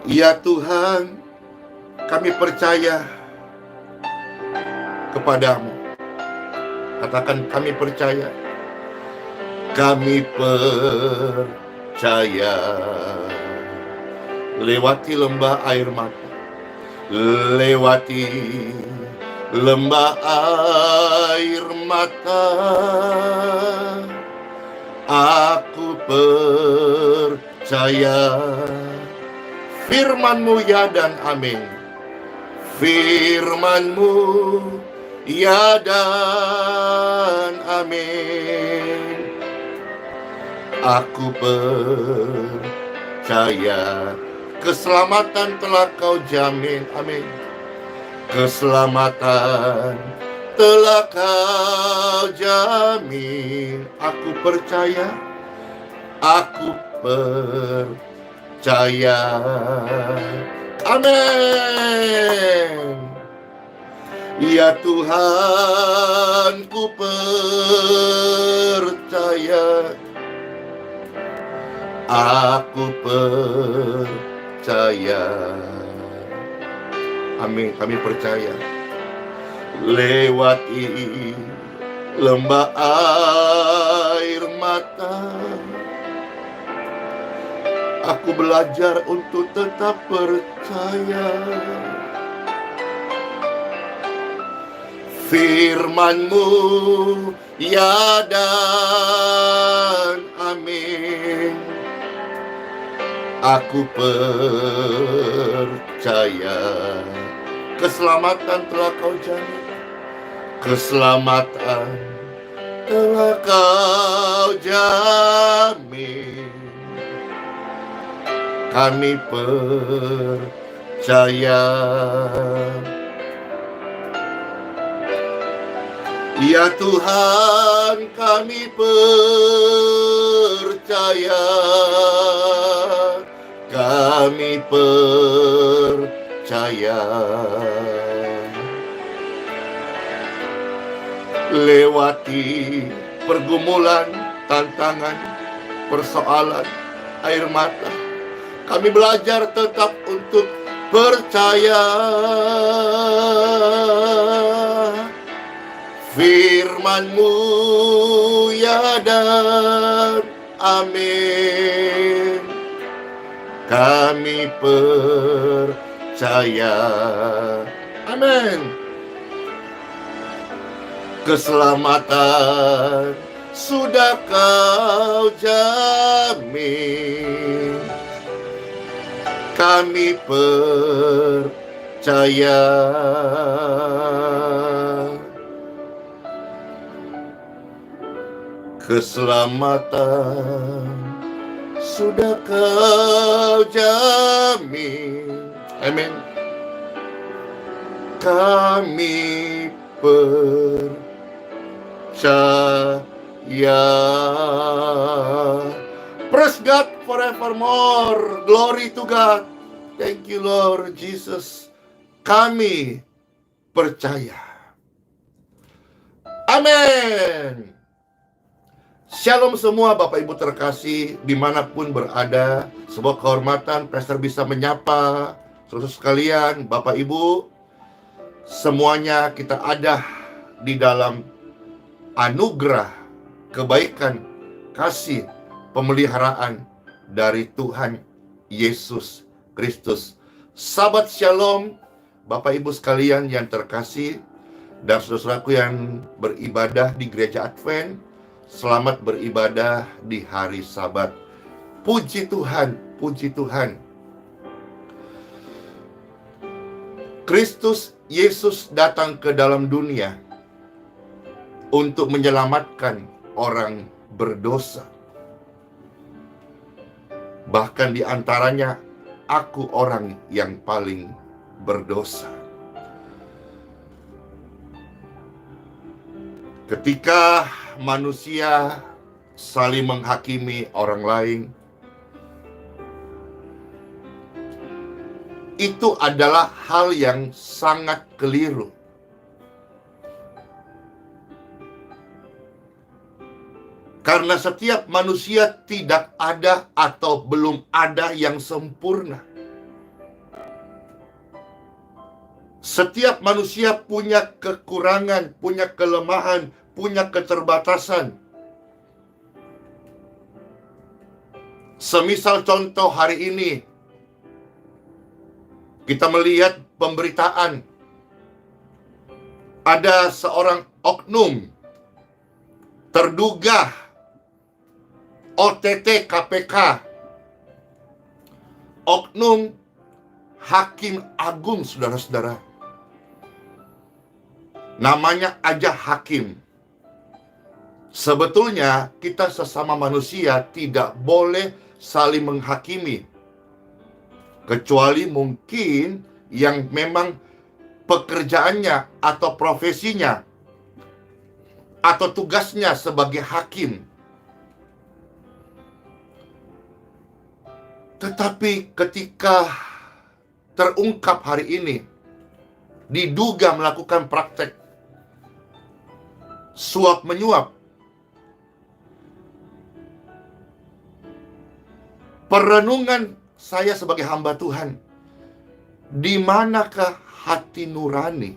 Ya Tuhan, kami percaya kepadamu. Katakan, kami percaya. Kami percaya. Lewati lembah air mata, lewati lembah air mata, aku percaya. Firman-Mu ya dan amin. Firman-Mu ya dan amin. Aku percaya. Keselamatan telah Kau jamin, amin. Keselamatan telah Kau jamin. Aku percaya, aku percaya. Amin. Ya Tuhan, ku percaya. Aku percaya. Amin, kami percaya. Lewati lembah air mata, aku belajar untuk tetap percaya. Firman-Mu ya dan amin. Aku percaya. Keselamatan telah Kau jamin. Keselamatan telah Kau jamin. Kami percaya. Ya Tuhan, kami percaya. Kami percaya. Lewati pergumulan, tantangan, persoalan, air mata, kami belajar tetap untuk percaya. Firman-Mu ya dan amin. Kami percaya. Amin. Keselamatan sudah Kau jamin. Kami percaya. Keselamatan sudah Kau jamin. Amin. Kami percaya. Praise God forevermore. Glory to God. Thank you Lord Jesus. Kami percaya. Amin. Shalom semua Bapak Ibu terkasih dimanapun berada. Sebuah kehormatan Pastor bisa menyapa saudara sekalian, Bapak Ibu. Semuanya kita ada di dalam anugerah, kebaikan, kasih, pemeliharaan dari Tuhan Yesus Kristus. Sahabat Shalom, Bapak Ibu sekalian yang terkasih, dan saudaraku yang beribadah di gereja Advent, selamat beribadah di hari Sabat. Puji Tuhan, puji Tuhan. Kristus Yesus datang ke dalam dunia untuk menyelamatkan orang berdosa. Bahkan di antaranya, aku orang yang paling berdosa. Ketika manusia saling menghakimi orang lain, itu adalah hal yang sangat keliru. Karena setiap manusia tidak ada atau belum ada yang sempurna. Setiap manusia punya kekurangan, punya kelemahan, punya keterbatasan. Semisal contoh hari ini, kita melihat pemberitaan ada seorang oknum terduga OTT KPK, oknum Hakim Agung, saudara-saudara. Namanya aja hakim. Sebetulnya kita sesama manusia tidak boleh saling menghakimi, kecuali mungkin yang memang pekerjaannya atau profesinya atau tugasnya sebagai hakim. Tetapi ketika terungkap hari ini, diduga melakukan praktek suap menyuap, perenungan saya sebagai hamba Tuhan, di manakah hati nurani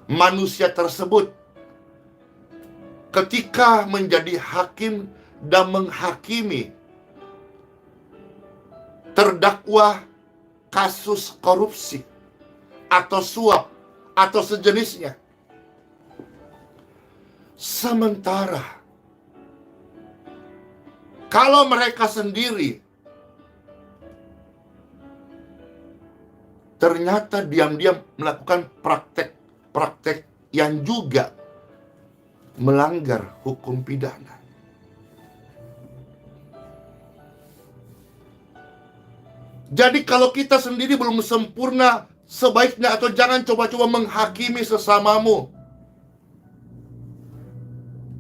manusia tersebut ketika menjadi hakim dan menghakimi terdakwa kasus korupsi atau suap atau sejenisnya. Sementara kalau mereka sendiri ternyata diam-diam melakukan praktek-praktek yang juga melanggar hukum pidana. Jadi kalau kita sendiri belum sempurna, sebaiknya atau jangan coba-coba menghakimi sesamamu.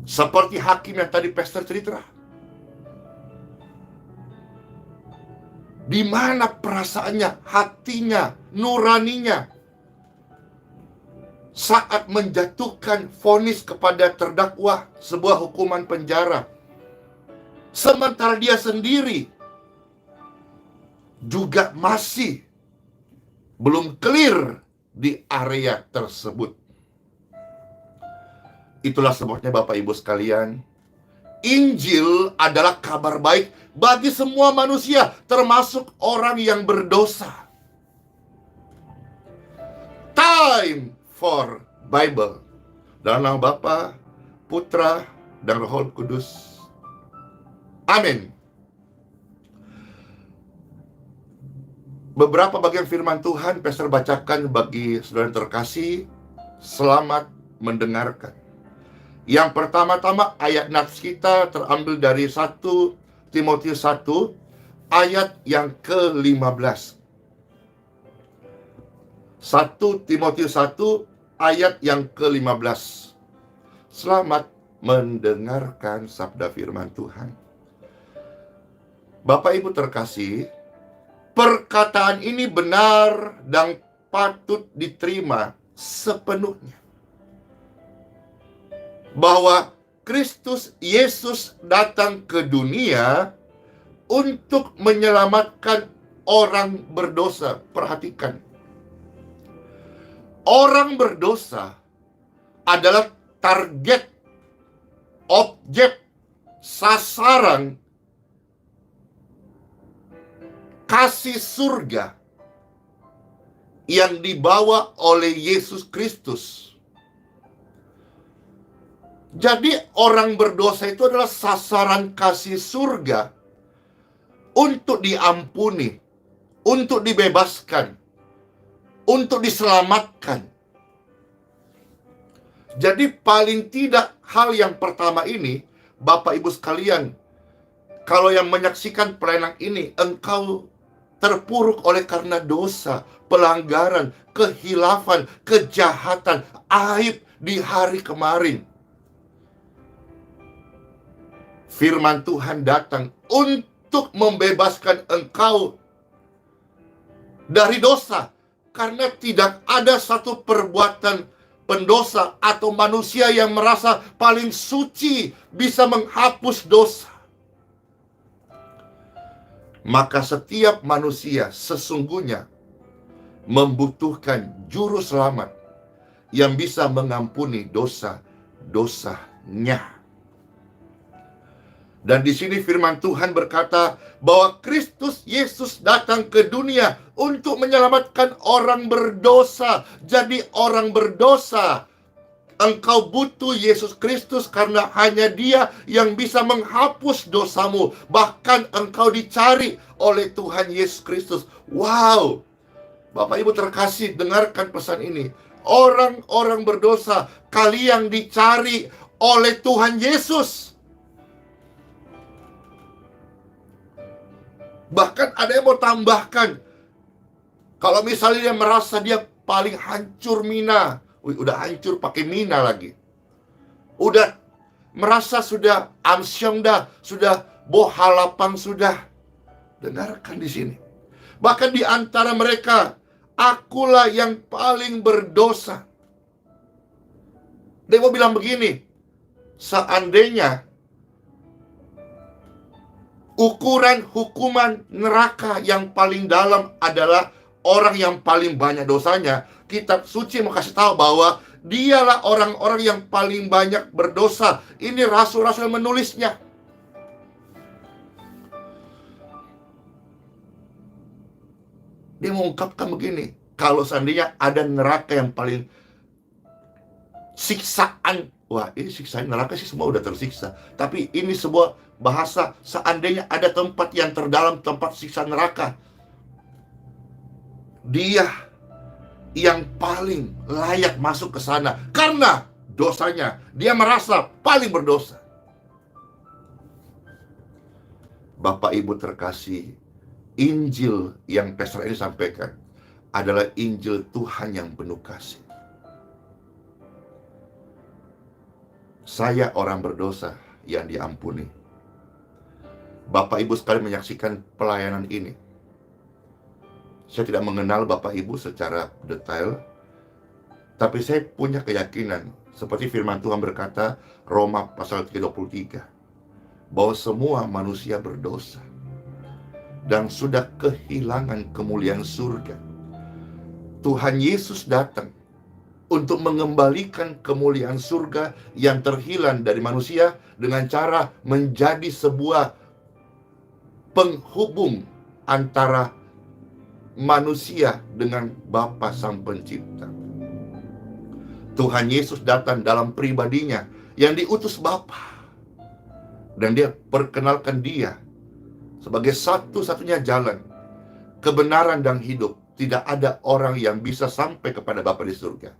Seperti hakim yang tadi Pastor cerita. Di mana perasaannya, hatinya, nuraninya saat menjatuhkan vonis kepada terdakwa sebuah hukuman penjara, sementara dia sendiri juga masih belum clear di area tersebut. Itulah sebabnya Bapak Ibu sekalian, Injil adalah kabar baik bagi semua manusia, termasuk orang yang berdosa. Time for Bible. Dalam nama Bapa, Putra, dan Roh Kudus. Amin. Beberapa bagian firman Tuhan Pastor bacakan bagi saudara yang terkasih. Selamat mendengarkan. Yang pertama-tama ayat nats kita terambil dari 1 Timotius 1 ayat yang ke-15. 1 Timotius 1 ayat yang ke-15. Selamat mendengarkan sabda firman Tuhan. Bapak Ibu terkasih, perkataan ini benar dan patut diterima sepenuhnya. Bahwa Kristus Yesus datang ke dunia untuk menyelamatkan orang berdosa. Perhatikan. Orang berdosa adalah target, objek, sasaran kasih surga yang dibawa oleh Yesus Kristus. Jadi orang berdosa itu adalah sasaran kasih surga untuk diampuni, untuk dibebaskan, untuk diselamatkan. Jadi paling tidak hal yang pertama ini, Bapak Ibu sekalian, kalau yang menyaksikan pelayanan ini, engkau terpuruk oleh karena dosa, pelanggaran, kehilafan, kejahatan, aib di hari kemarin. Firman Tuhan datang untuk membebaskan engkau dari dosa. Karena tidak ada satu perbuatan pendosa atau manusia yang merasa paling suci bisa menghapus dosa. Maka setiap manusia sesungguhnya membutuhkan juru selamat yang bisa mengampuni dosa-dosanya. Dan di sini firman Tuhan berkata bahwa Kristus Yesus datang ke dunia untuk menyelamatkan orang berdosa. Jadi orang berdosa, engkau butuh Yesus Kristus karena hanya Dia yang bisa menghapus dosamu. Bahkan engkau dicari oleh Tuhan Yesus Kristus. Wow! Bapak Ibu terkasih, dengarkan pesan ini. Orang-orang berdosa, kalian dicari oleh Tuhan Yesus. Bahkan ada yang mau tambahkan, kalau misalnya dia merasa dia paling hancur mina, udah hancur pakai mina lagi, udah merasa sudah amsyong dah, sudah bohalapang sudah. Dengarkan di sini. Bahkan di antara mereka, akulah yang paling berdosa. Dia mau bilang begini, seandainya ukuran hukuman neraka yang paling dalam adalah orang yang paling banyak dosanya, kitab suci mau kasih tahu bahwa dialah orang-orang yang paling banyak berdosa. Ini rasul-rasul yang menulisnya. Dia mengungkapkan begini, kalau seandainya ada neraka yang paling siksaan, wah ini siksaan neraka sih semua udah tersiksa, tapi ini sebuah bahasa, seandainya ada tempat yang terdalam, tempat siksa neraka, dia yang paling layak masuk ke sana karena dosanya. Dia merasa paling berdosa. Bapak Ibu terkasih, Injil yang Pastor ini sampaikan adalah Injil Tuhan yang penuh kasih. Saya orang berdosa yang diampuni. Bapak Ibu sekalian menyaksikan pelayanan ini. Saya tidak mengenal Bapak Ibu secara detail, tapi saya punya keyakinan seperti firman Tuhan berkata, Roma pasal 3:23, bahwa semua manusia berdosa dan sudah kehilangan kemuliaan surga. Tuhan Yesus datang untuk mengembalikan kemuliaan surga yang terhilang dari manusia dengan cara menjadi sebuah penghubung antara manusia dengan Bapa Sang Pencipta. Tuhan Yesus datang dalam pribadinya yang diutus Bapa, dan dia perkenalkan dia sebagai satu-satunya jalan, kebenaran dan hidup. Tidak ada orang yang bisa sampai kepada Bapa di surga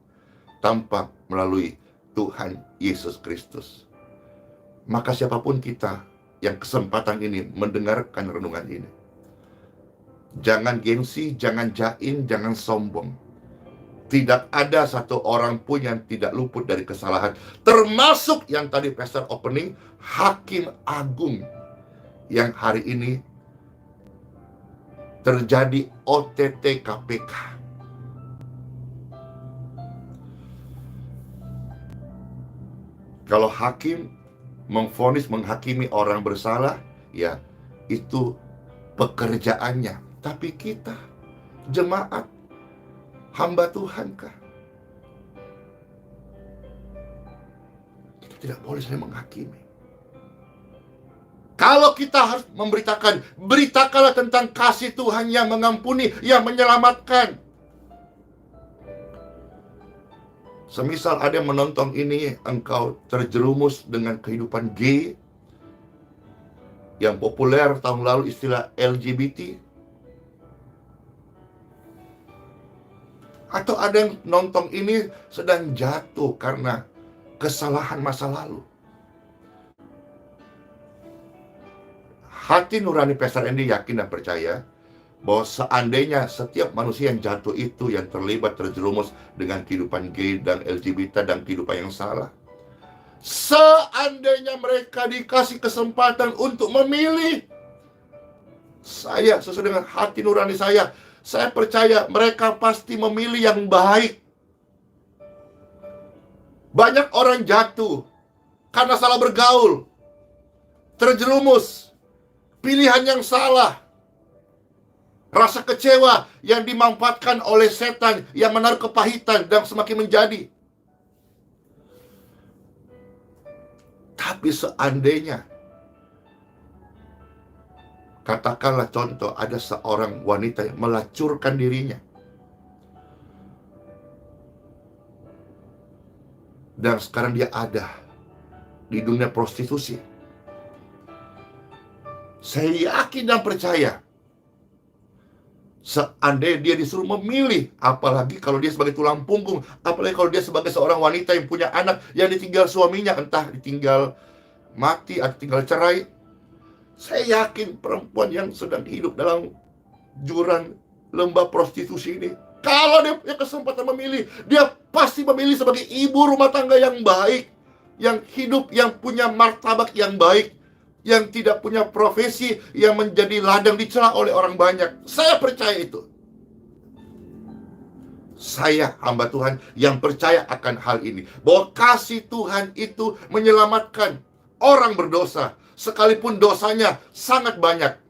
tanpa melalui Tuhan Yesus Kristus. Maka siapapun kita yang kesempatan ini mendengarkan renungan ini, jangan gengsi, jangan jaim, jangan sombong. Tidak ada satu orang pun yang tidak luput dari kesalahan. Termasuk yang tadi Pastor opening, Hakim Agung yang hari ini terjadi OTT KPK. Kalau hakim memvonis, menghakimi orang bersalah, ya itu pekerjaannya. Tapi kita, jemaat, hamba Tuhan kah? Kita tidak boleh saling menghakimi. Kalau kita harus memberitakan, beritakanlah tentang kasih Tuhan yang mengampuni, yang menyelamatkan. Semisal ada yang menonton ini, engkau terjerumus dengan kehidupan gay, yang populer tahun lalu istilah LGBT. Atau ada yang nonton ini sedang jatuh karena kesalahan masa lalu. Hati nurani Pastor Andy yakin dan percaya bahwa seandainya setiap manusia yang jatuh itu, yang terlibat, terjerumus dengan kehidupan gay dan LGBT dan kehidupan yang salah, seandainya mereka dikasih kesempatan untuk memilih, saya sesuai dengan hati nurani saya percaya mereka pasti memilih yang baik. Banyak orang jatuh karena salah bergaul, terjerumus, pilihan yang salah. Rasa kecewa yang dimanfaatkan oleh setan yang menaruh kepahitan dan semakin menjadi. Tapi seandainya, katakanlah contoh, ada seorang wanita yang melacurkan dirinya, dan sekarang dia ada di dunia prostitusi. Saya yakin dan percaya, seandainya dia disuruh memilih, apalagi kalau dia sebagai tulang punggung, apalagi kalau dia sebagai seorang wanita yang punya anak yang ditinggal suaminya, entah ditinggal mati atau tinggal cerai, saya yakin perempuan yang sedang hidup dalam jurang lembah prostitusi ini, kalau dia punya kesempatan memilih, dia pasti memilih sebagai ibu rumah tangga yang baik, yang hidup, yang punya martabat yang baik, yang tidak punya profesi yang menjadi ladang dicela oleh orang banyak. Saya percaya itu. Saya hamba Tuhan yang percaya akan hal ini, bahwa kasih Tuhan itu menyelamatkan orang berdosa, sekalipun dosanya sangat banyak.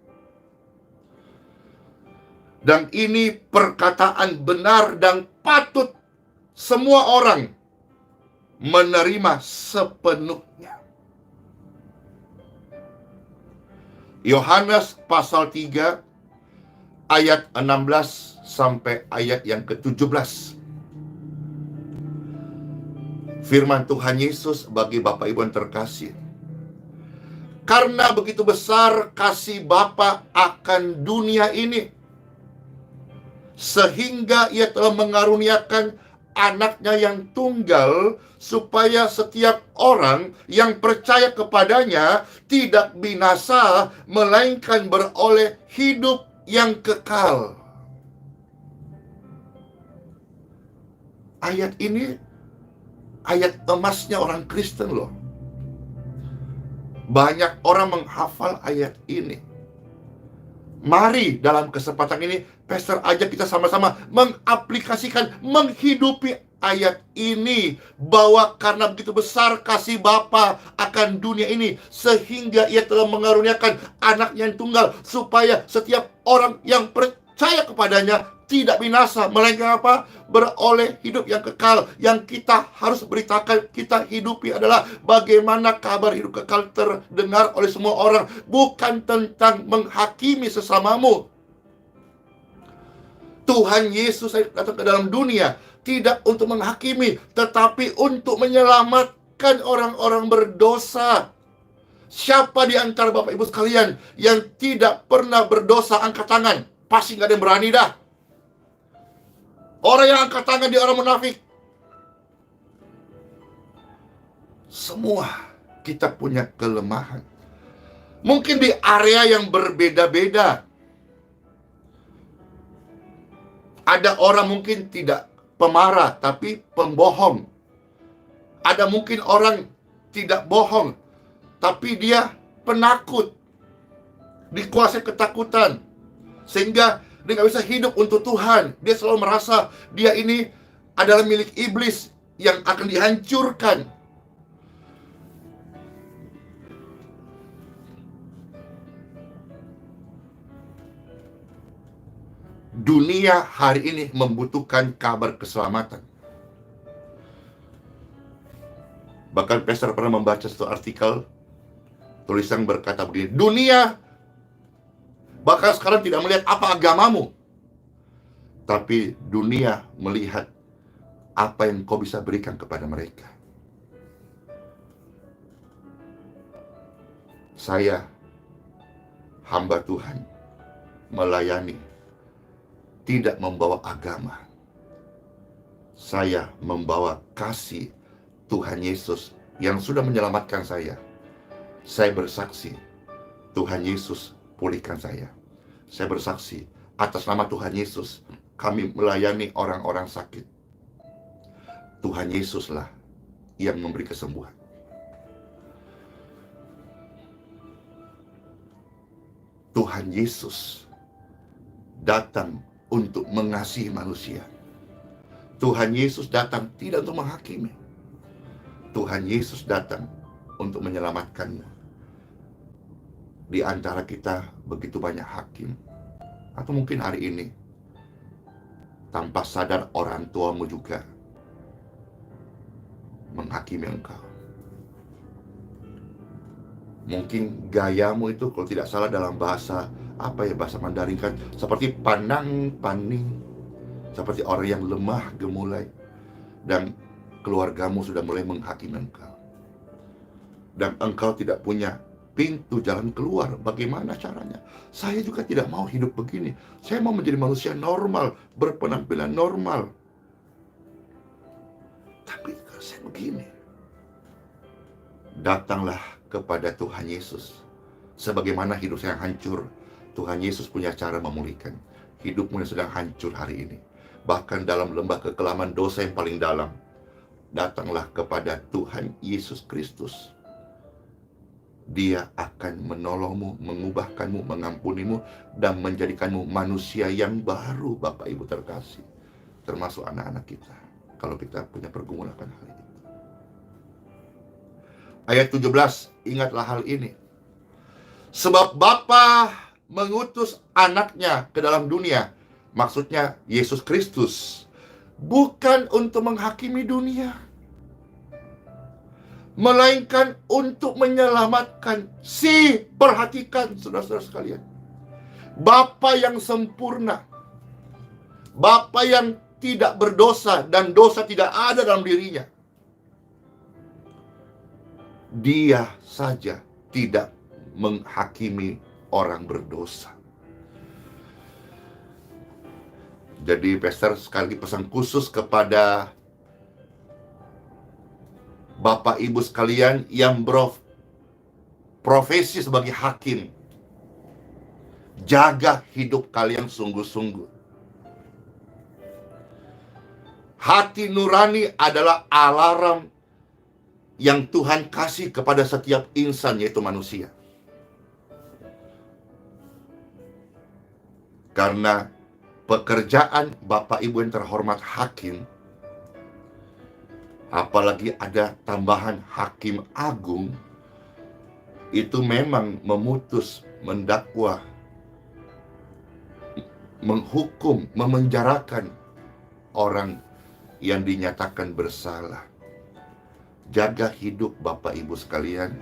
Dan ini perkataan benar dan patut semua orang menerima sepenuhnya. Yohanes pasal 3 ayat 16 sampai ayat yang ke-17. Firman Tuhan Yesus bagi Bapak Ibu yang terkasih. Karena begitu besar kasih Bapa akan dunia ini, sehingga ia telah mengaruniakan anaknya yang tunggal, supaya setiap orang yang percaya kepadanya tidak binasa, melainkan beroleh hidup yang kekal. Ayat ini ayat emasnya orang Kristen loh. Banyak orang menghafal ayat ini. Mari dalam kesempatan ini, Pastor ajak kita sama-sama mengaplikasikan, menghidupi ayat ini, bahwa karena begitu besar kasih Bapa akan dunia ini, sehingga ia telah mengaruniakan anaknya yang tunggal, supaya setiap orang yang percaya kepadanya tidak binasa, melainkan apa? Beroleh hidup yang kekal. Yang kita harus beritakan, kita hidupi adalah bagaimana kabar hidup kekal terdengar oleh semua orang, bukan tentang menghakimi sesamamu. Tuhan Yesus datang ke dalam dunia tidak untuk menghakimi, tetapi untuk menyelamatkan orang-orang berdosa. Siapa di antara Bapak Ibu sekalian yang tidak pernah berdosa? Angkat tangan. Pasti nggak ada yang berani dah. Orang yang angkat tangan dia orang munafik. Semua kita punya kelemahan. Mungkin di area yang berbeda-beda. Ada orang mungkin tidak pemarah, tapi pembohong. Ada mungkin orang tidak bohong, tapi dia penakut, dikuasai ketakutan, sehingga dia nggak bisa hidup untuk Tuhan. Dia selalu merasa dia ini adalah milik iblis yang akan dihancurkan. Dunia hari ini membutuhkan kabar keselamatan. Bahkan Pastor pernah membaca satu artikel, tulisan berkata begini, dunia bahkan sekarang tidak melihat apa agamamu, tapi dunia melihat apa yang kau bisa berikan kepada mereka. Saya, hamba Tuhan, melayani, tidak membawa agama. Saya membawa kasih Tuhan Yesus yang sudah menyelamatkan saya. Saya bersaksi, Tuhan Yesus pulihkan saya. Saya bersaksi, atas nama Tuhan Yesus, kami melayani orang-orang sakit. Tuhan Yesuslah yang memberi kesembuhan. Tuhan Yesus datang untuk mengasihi manusia. Tuhan Yesus datang tidak untuk menghakimi. Tuhan Yesus datang untuk menyelamatkanmu. Di antara kita begitu banyak hakim. Atau mungkin hari ini tanpa sadar orang tuamu juga menghakimi engkau. Mungkin gayamu itu kalau tidak salah dalam bahasa bahasa Mandarin kan, seperti pandang paning, seperti orang yang lemah gemulai, dan keluargamu sudah mulai menghakimi engkau. Dan engkau tidak punya pintu jalan keluar. Bagaimana caranya? Saya juga tidak mau hidup begini. Saya mau menjadi manusia normal, berpenampilan normal. Tapi kalau saya begini, datanglah kepada Tuhan Yesus. Sebagaimana hidup saya hancur, Tuhan Yesus punya cara memulihkan hidupmu yang sedang hancur hari ini. Bahkan dalam lembah kekelaman dosa yang paling dalam, datanglah kepada Tuhan Yesus Kristus. Dia akan menolongmu, mengubahkanmu, mengampunimu, dan menjadikanmu manusia yang baru, Bapak Ibu terkasih. Termasuk anak-anak kita, kalau kita punya pergumulan hal itu. Ayat 17, ingatlah hal ini. Sebab Bapa mengutus anaknya ke dalam dunia, maksudnya Yesus Kristus, bukan untuk menghakimi dunia, melainkan untuk menyelamatkan. Perhatikan saudara-saudara sekalian, Bapa yang sempurna, Bapa yang tidak berdosa dan dosa tidak ada dalam dirinya, Dia saja tidak menghakimi orang berdosa. Jadi pastor sekali lagi pesan khusus kepada Bapak Ibu sekalian yang berprofesi sebagai hakim. Jaga hidup kalian sungguh-sungguh. Hati nurani adalah alarm yang Tuhan kasih kepada setiap insan, yaitu manusia. Karena pekerjaan Bapak Ibu yang terhormat hakim, apalagi ada tambahan hakim agung, itu memang memutus, mendakwa, menghukum, memenjarakan orang yang dinyatakan bersalah. Jaga hidup Bapak Ibu sekalian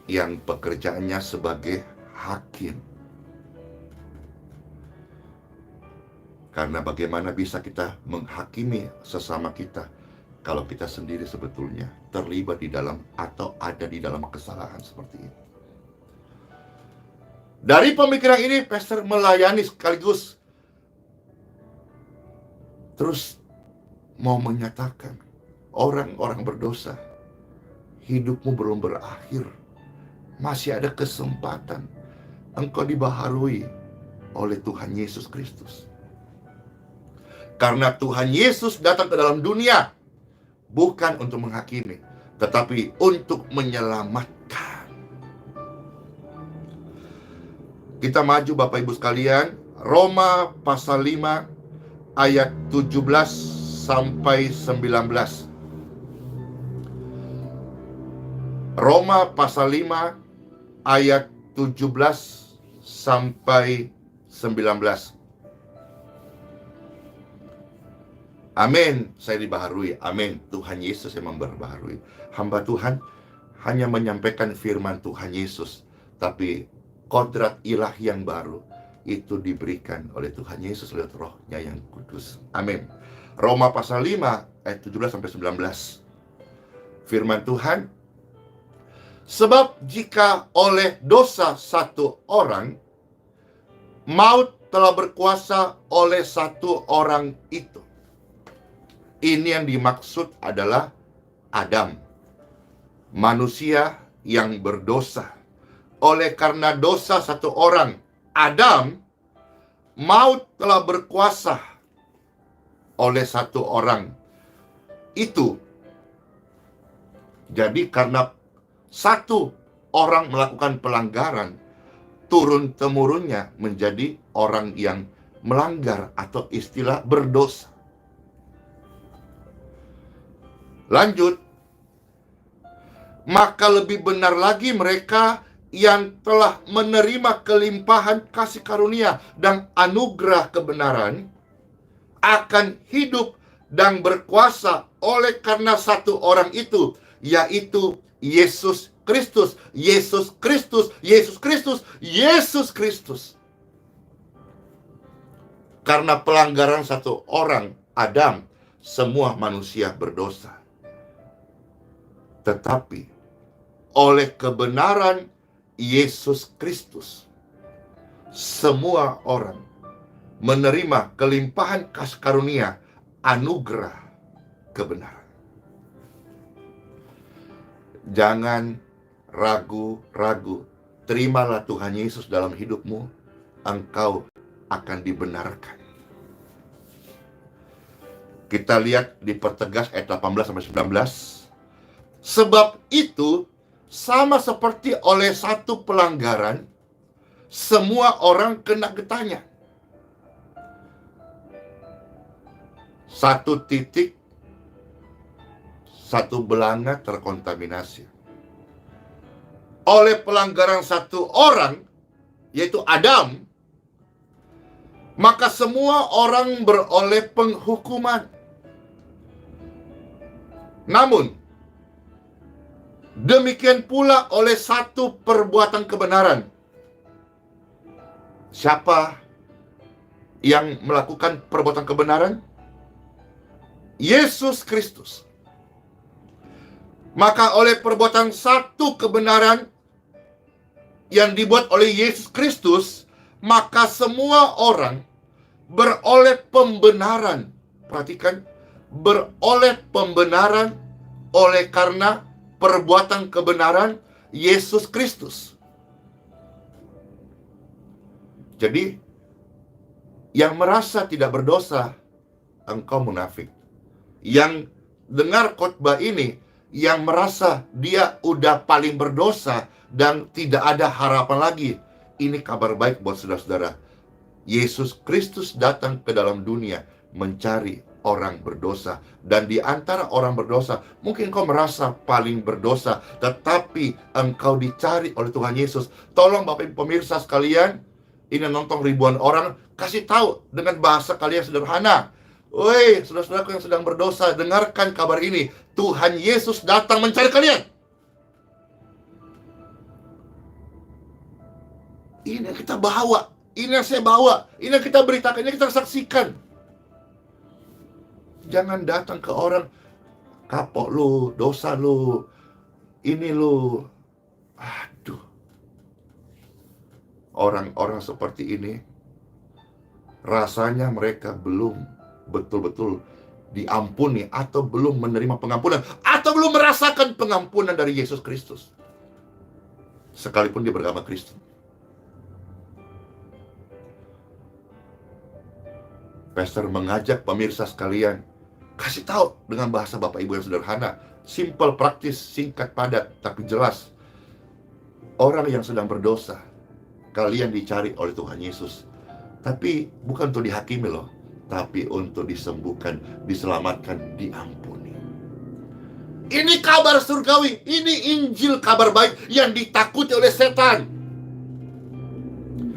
yang pekerjaannya sebagai hakim. Karena bagaimana bisa kita menghakimi sesama kita kalau kita sendiri sebetulnya terlibat di dalam atau ada di dalam kesalahan seperti ini. Dari pemikiran ini, pastor melayani sekaligus terus mau menyatakan, orang-orang berdosa, hidupmu belum berakhir. Masih ada kesempatan. Engkau dibaharui oleh Tuhan Yesus Kristus. Karena Tuhan Yesus datang ke dalam dunia bukan untuk menghakimi, tetapi untuk menyelamatkan. Kita maju Bapak Ibu sekalian, Roma pasal 5 ayat 17 sampai 19. Roma pasal 5 ayat 17 sampai 19. Amin. Saya dibaharui. Amin. Tuhan Yesus yang memperbaharui. Hamba Tuhan hanya menyampaikan firman Tuhan Yesus, tapi kodrat ilahi yang baru itu diberikan oleh Tuhan Yesus lewat Roh-Nya yang kudus. Amin. Roma pasal 5 ayat 17 sampai 19. Firman Tuhan, sebab jika oleh dosa satu orang maut telah berkuasa oleh satu orang itu. Ini yang dimaksud adalah Adam, manusia yang berdosa. Oleh karena dosa satu orang, Adam, maut telah berkuasa oleh satu orang itu. Jadi karena satu orang melakukan pelanggaran, turun-temurunnya menjadi orang yang melanggar atau istilah berdosa. Lanjut, maka lebih benar lagi mereka yang telah menerima kelimpahan kasih karunia dan anugerah kebenaran akan hidup dan berkuasa oleh karena satu orang itu, yaitu Yesus Kristus. Yesus Kristus, Yesus Kristus, Yesus Kristus. Karena pelanggaran satu orang, Adam, semua manusia berdosa. Tetapi oleh kebenaran Yesus Kristus, semua orang menerima kelimpahan kasih karunia, anugerah kebenaran. Jangan ragu-ragu. Terimalah Tuhan Yesus dalam hidupmu, engkau akan dibenarkan. Kita lihat dipertegas ayat 18-19. Sebab itu, sama seperti oleh satu pelanggaran, semua orang kena getahnya. Satu titik, satu belanga terkontaminasi. Oleh pelanggaran satu orang, yaitu Adam, maka semua orang beroleh penghukuman. Namun, demikian pula oleh satu perbuatan kebenaran. Siapa yang melakukan perbuatan kebenaran? Yesus Kristus. Maka oleh perbuatan satu kebenaran yang dibuat oleh Yesus Kristus, maka semua orang beroleh pembenaran. Perhatikan, beroleh pembenaran oleh karena perbuatan kebenaran Yesus Kristus. Jadi, yang merasa tidak berdosa, engkau munafik. Yang dengar khotbah ini, yang merasa dia udah paling berdosa dan tidak ada harapan lagi, ini kabar baik buat saudara-saudara. Yesus Kristus datang ke dalam dunia mencari orang berdosa. Dan di antara orang berdosa, mungkin kau merasa paling berdosa, tetapi engkau dicari oleh Tuhan Yesus. Tolong Bapak Ibu pemirsa sekalian, ini nonton ribuan orang, kasih tahu dengan bahasa kalian sederhana. Woi, saudara-saudaraku yang sedang berdosa, dengarkan kabar ini. Tuhan Yesus datang mencari kalian. Ini yang kita bawa, ini yang saya bawa, ini yang kita beritakan, ini yang kita saksikan. Jangan datang ke orang, kapok lu, dosa lu, ini lu. Aduh. Orang-orang seperti ini, rasanya mereka belum betul-betul diampuni, atau belum menerima pengampunan, atau belum merasakan pengampunan dari Yesus Kristus, sekalipun dia beragama Kristen. Pastor mengajak pemirsa sekalian, kasih tahu dengan bahasa Bapak Ibu yang sederhana, simple, praktis, singkat, padat, tapi jelas. Orang yang sedang berdosa, kalian dicari oleh Tuhan Yesus. Tapi bukan untuk dihakimi loh, tapi untuk disembuhkan, diselamatkan, diampuni. Ini kabar surgawi, ini Injil kabar baik yang ditakuti oleh setan.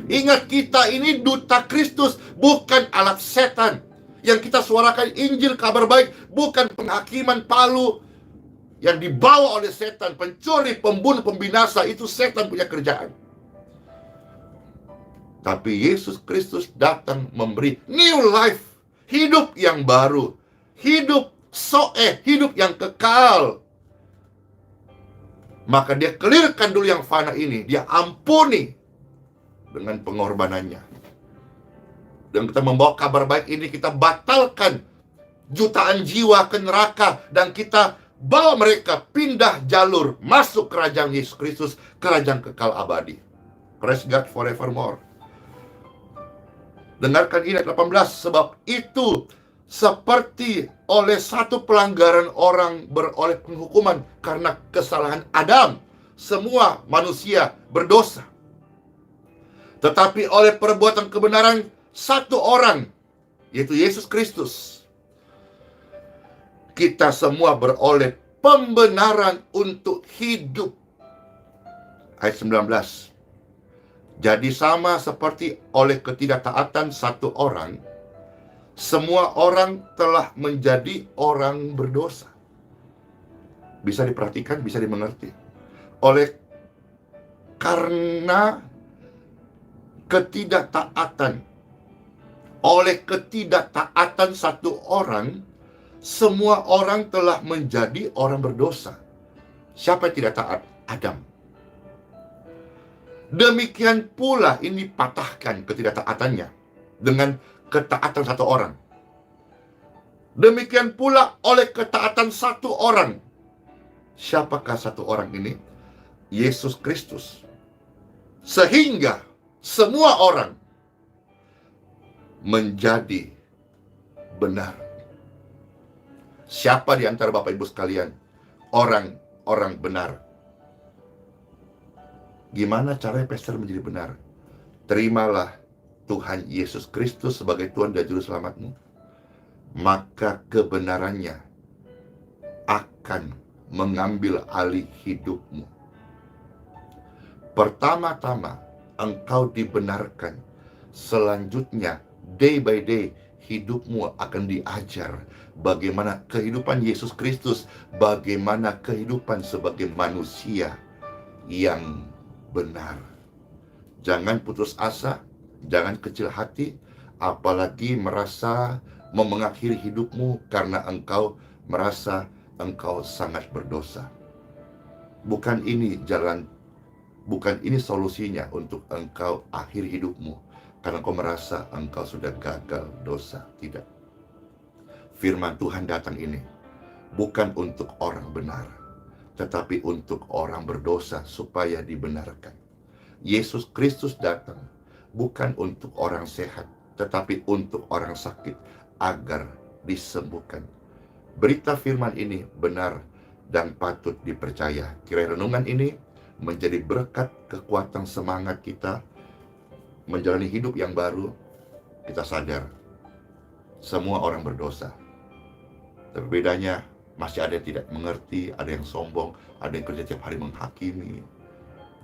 Ingat, kita ini duta Kristus, bukan alat setan. Yang kita suarakan Injil kabar baik, bukan penghakiman palu yang dibawa oleh setan, pencuri, pembunuh, pembinasa. Itu setan punya kerjaan. Tapi Yesus Kristus datang memberi new life, hidup yang baru, hidup hidup yang kekal. Maka dia clearkan dulu yang fana ini, dia ampuni dengan pengorbanannya. Dan kita membawa kabar baik ini, kita batalkan jutaan jiwa ke neraka, dan kita bawa mereka pindah jalur masuk kerajaan Yesus Kristus, kerajaan kekal abadi. Praise God forevermore. Dengarkan ini ayat 18. Sebab itu, seperti oleh satu pelanggaran orang beroleh penghukuman karena kesalahan Adam, semua manusia berdosa. Tetapi oleh perbuatan kebenaran satu orang, yaitu Yesus Kristus, kita semua beroleh pembenaran untuk hidup. ayat 19. Jadi sama seperti oleh ketidaktaatan satu orang, semua orang telah menjadi orang berdosa. Bisa diperhatikan, bisa dimengerti. Karena ketidaktaatan, oleh ketidaktaatan satu orang, semua orang telah menjadi orang berdosa. Siapa yang tidak taat? Adam. Demikian pula ini patahkan ketidaktaatannya dengan ketaatan satu orang. Demikian pula oleh ketaatan satu orang. Siapakah satu orang ini? Yesus Kristus. Sehingga semua orang menjadi benar. Siapa di antara Bapak Ibu sekalian orang benar? Gimana caranya pastor menjadi benar? Terimalah Tuhan Yesus Kristus sebagai Tuhan dan Juru Selamatmu, maka kebenarannya akan mengambil alih hidupmu. Pertama-tama engkau dibenarkan, selanjutnya day by day hidupmu akan diajar bagaimana kehidupan Yesus Kristus, bagaimana kehidupan sebagai manusia yang benar. Jangan putus asa, jangan kecil hati, apalagi merasa mengakhiri hidupmu karena engkau merasa engkau sangat berdosa. Bukan ini solusinya untuk engkau akhiri hidupmu karena engkau merasa engkau sudah gagal dosa. Tidak. Firman Tuhan datang ini bukan untuk orang benar, tetapi untuk orang berdosa supaya dibenarkan. Yesus Kristus datang bukan untuk orang sehat, tetapi untuk orang sakit agar disembuhkan. Berita firman ini benar dan patut dipercaya. Kiranya renungan ini menjadi berkat, kekuatan, semangat kita menjalani hidup yang baru. Kita sadar semua orang berdosa, tapi bedanya masih ada yang tidak mengerti, ada yang sombong, ada yang kerja tiap hari menghakimi.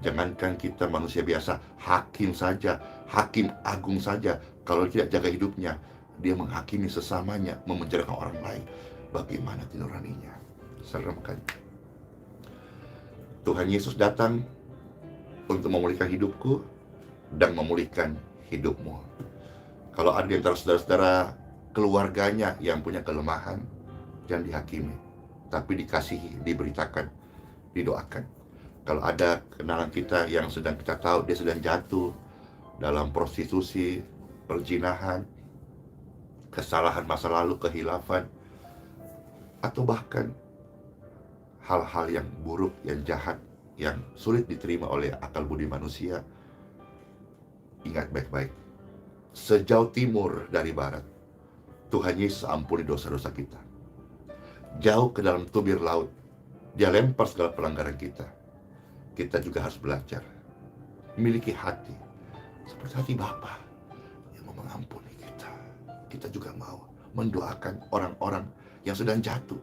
Jangankan kita manusia biasa, hakim saja, hakim agung saja, kalau tidak jaga hidupnya, dia menghakimi sesamanya, memenjarakan orang lain. Bagaimana nuraninya? Serem kan? Tuhan Yesus datang untuk memulihkan hidupku dan memulihkan hidupmu. Kalau ada yang saudara-saudara keluarganya yang punya kelemahan, jangan dihakimi, tapi dikasihi, diberitakan, didoakan. Kalau ada kenalan kita yang sedang kita tahu dia sedang jatuh dalam prostitusi, perzinahan, kesalahan masa lalu, kehilafan, atau bahkan hal-hal yang buruk, yang jahat, yang sulit diterima oleh akal budi manusia, ingat baik-baik, sejauh timur dari barat, Tuhan Yesus ampuni dosa-dosa kita. Jauh ke dalam tubir laut, Dia lempar segala pelanggaran kita. Kita juga harus belajar memiliki hati seperti hati Bapa yang mau mengampuni kita. Kita juga mau mendoakan orang-orang yang sedang jatuh,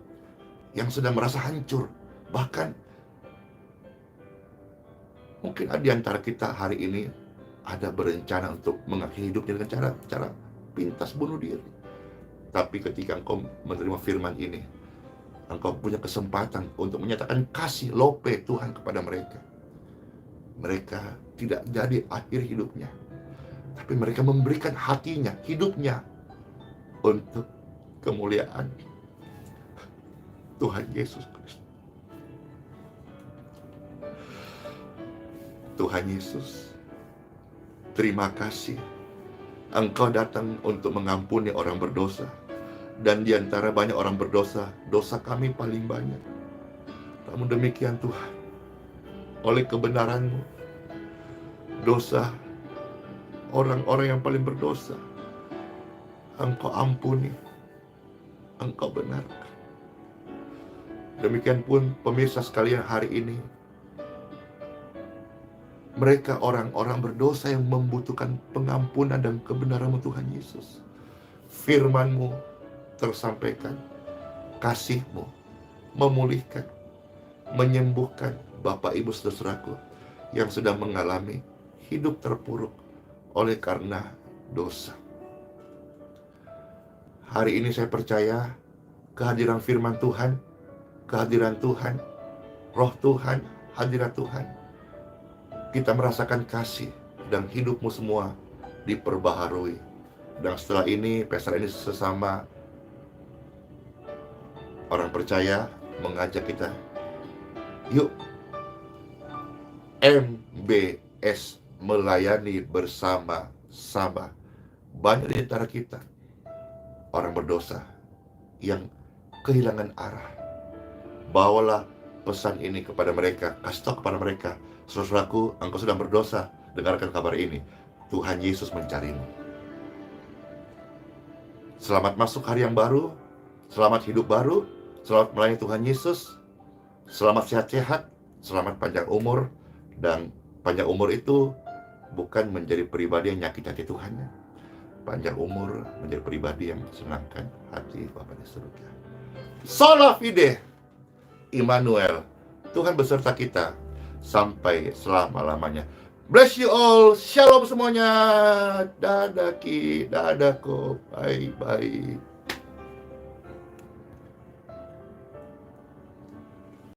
yang sedang merasa hancur. Bahkan mungkin ada di antara kita hari ini ada berencana untuk mengakhiri hidupnya dengan cara pintas bunuh diri. Tapi ketika engkau menerima firman ini, engkau punya kesempatan untuk menyatakan kasih lope Tuhan kepada mereka. Mereka tidak jadi akhir hidupnya, tapi mereka memberikan hatinya, hidupnya untuk kemuliaan Tuhan Yesus Kristus. Tuhan Yesus, terima kasih Engkau datang untuk mengampuni orang berdosa. Dan di antara banyak orang berdosa, dosa kami paling banyak. Namun demikian Tuhan, oleh kebenaran-Mu, dosa orang-orang yang paling berdosa Engkau ampuni, Engkau benarkan. Demikian pun pemirsa sekalian hari ini, mereka orang-orang berdosa yang membutuhkan pengampunan dan kebenaran-Mu Tuhan Yesus. Firman-Mu tersampaikan, kasih-Mu memulihkan, menyembuhkan. Bapak Ibu saudaraku, yang sudah mengalami hidup terpuruk oleh karena dosa. Hari ini saya percaya kehadiran firman Tuhan, kehadiran Tuhan, roh Tuhan, hadirat Tuhan, kita merasakan kasih dan hidupmu semua diperbaharui. Dan setelah ini, Pastor ini sesama orang percaya mengajak kita, yuk MBS melayani bersama-sama. Banyak di antara kita orang berdosa yang kehilangan arah. Bawalah pesan ini kepada mereka, kasih tahu kepada mereka, saudaraku, engkau sedang berdosa, dengarkan kabar ini, Tuhan Yesus mencarimu. Selamat masuk hari yang baru, selamat hidup baru, selamat melayani Tuhan Yesus, selamat sehat-sehat, selamat panjang umur. Dan panjang umur itu bukan menjadi pribadi yang nyakit hati Tuhan. Panjang umur menjadi pribadi yang senangkan hati Bapa di surga. Sola fide, Immanuel, Tuhan beserta kita sampai selama-lamanya. Bless you all, shalom semuanya. Dadaki, dadako, bye-bye.